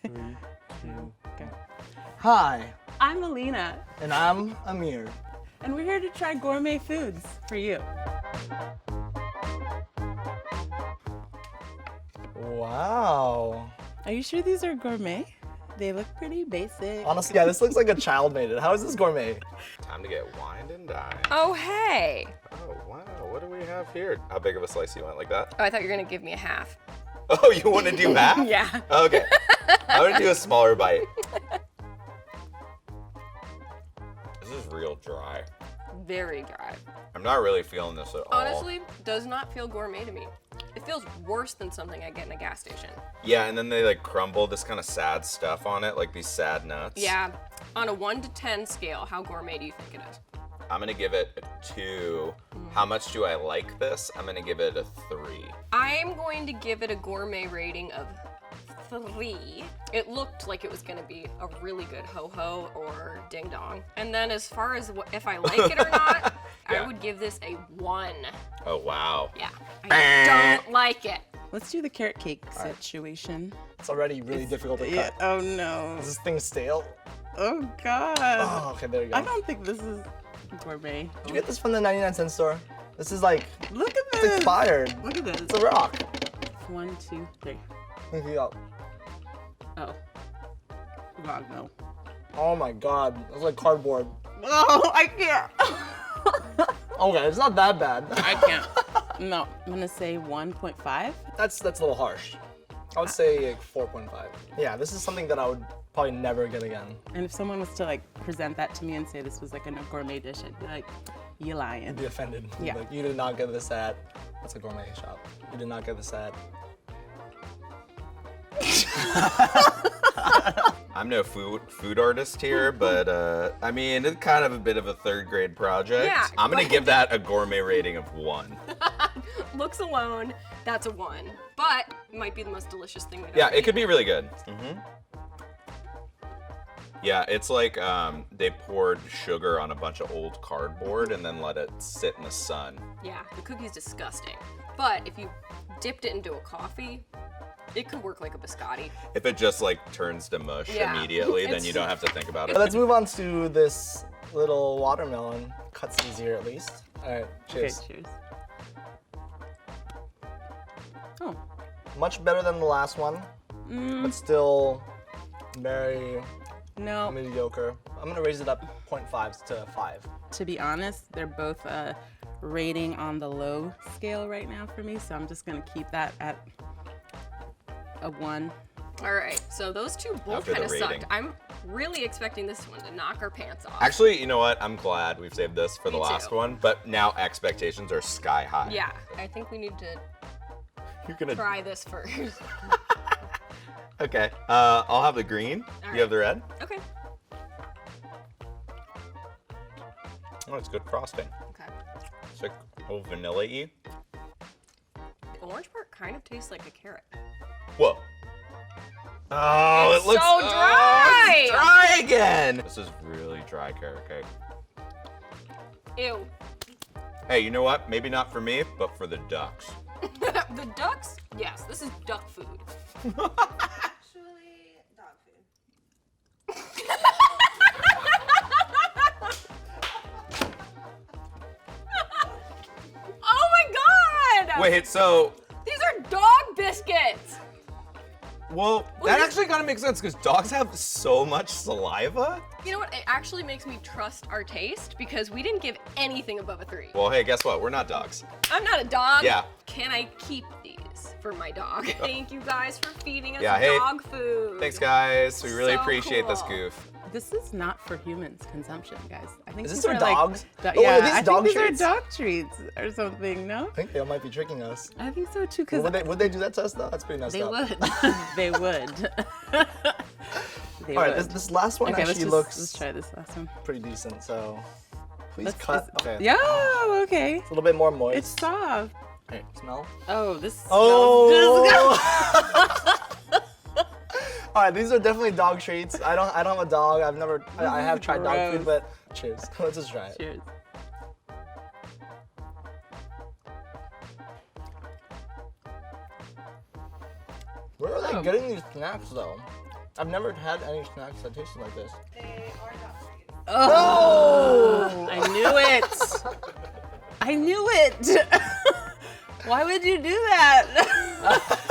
3, 2, go. Hi, I'm Alina, and I'm Amir. and we're here to try gourmet foods for you. Wow. Are you sure these are gourmet? They look pretty basic. Honestly, yeah, this looks like a child made it. How is this gourmet? Time to get wined and dined. Oh, hey. Oh, wow. What do we have here? How big of a slice you want? Like that? Oh, I thought you were going to give me a half. Oh, you want to do half? Yeah. Okay. I'm going to do a smaller bite. This is real dry. Very dry. I'm not really feeling this at all. Honestly, does not feel gourmet to me. It feels worse than something I get in a gas station. Yeah, and then they like crumble this kind of sad stuff on it, like these sad nuts. Yeah. On a 1 to 10 scale, how gourmet do you think it is? I'm going to give it a 2. How much do I like this? I'm going to give it a 3. I'm going to give it a gourmet rating of 3. It looked like it was going to be a really good ho-ho or ding-dong. And then as far as if I like it or not, Yeah. I would give this a 1. Oh, wow. Yeah. I don't like it. Let's do the carrot cake situation. It's already really difficult to Yeah. cut. Oh no. Is this thing stale? Oh god. Oh, okay, there you go. I don't think this is gourmet. Did you get this from the 99-cent store? This is like, Look at it's this. expired. Look at this. It's a rock. 1, 2, 3. Yeah. Oh. God no. Oh my god, it's like cardboard. Oh, I can't. Okay, it's not that bad. I can't. No, I'm gonna say 1.5. That's a little harsh. I would say like 4.5. Yeah, this is something that I would probably never get again. And if someone was to like present that to me and say this was like a gourmet dish, I'd be like, you lying. I'd be offended. Yeah. Like, you did not get this at, that's a gourmet shop. You did not get this at. I'm no food artist here, but I mean, it's kind of a bit of a 3rd grade project. Yeah, I'm going to but- give that a gourmet rating of 1. Looks alone, that's a 1. But it might be the most delicious thing we've Yeah, ever it could eaten. be really good. Yeah, it's like they poured sugar on a bunch of old cardboard and then let it sit in the sun. Yeah, the cookie's disgusting. But if you dipped it into a coffee, it could work like a biscotti. If it just like turns to mush Yeah. immediately, then It's- you don't have to think about it. But let's move on to this little watermelon. Cuts easier at least. All right, cheers. Okay, cheers. Oh. Much better than the last one, but still very No, mediocre. I'm gonna raise it up 0.5 to 5. to be honest, they're both rating on the low scale right now for me, so I'm just gonna keep that at a 1. All right, so those two both After the kind of sucked. rating. I'm really expecting this one to knock our pants off. Actually, you know what? I'm glad we've saved this for the Me too. last one, but now expectations are sky high. Yeah, I think we need to You're gonna try this first. Okay. I'll have the green. All You have right. the red. Okay. Oh, it's good frosting. Okay. It's like a little vanilla-y. The orange part kind of tastes like a carrot. Whoa. Oh, It's it looks so dry! it's dry again. This is really dry carrot cake. Ew. Hey, you know what? Maybe not for me, but for the ducks. The ducks? Yes, this is duck food. Actually, dog food. Oh my god! Wait, so, These are dog biscuits! well, that actually kind of makes sense because dogs have so much saliva. You know what? It actually makes me trust our taste because we didn't give anything above a 3. Well, hey, guess what? We're not dogs. I'm not a dog. Yeah. Can I keep these for my dog? Thank you guys for feeding us Yeah, hey, dog food. Thanks, guys. We really So appreciate this cool. goof. This is not for humans consumption, guys. I think Is this these for are like dogs? do- Oh, yeah, are these I dog think these treats? are dog treats or something. No, I think they might be tricking us. I think so too. Cause Would they do that to us though? That's pretty messed they up. would. They would. They All right, would. this last one Okay, actually let's looks try this last one. pretty decent. So please Let's- cut. Okay. Yeah. Okay. It's a little bit more moist. It's soft. Hey, smell. Oh, this smells Oh. All right, these are definitely dog treats. I don't have a dog. I have tried dog food, Gross. but cheers. Let's just try it. Cheers. Where are they Oh. getting these snacks though? I've never had any snacks that tasted like this. They are dog treats. Oh! I knew it. I knew it. Why would you do that?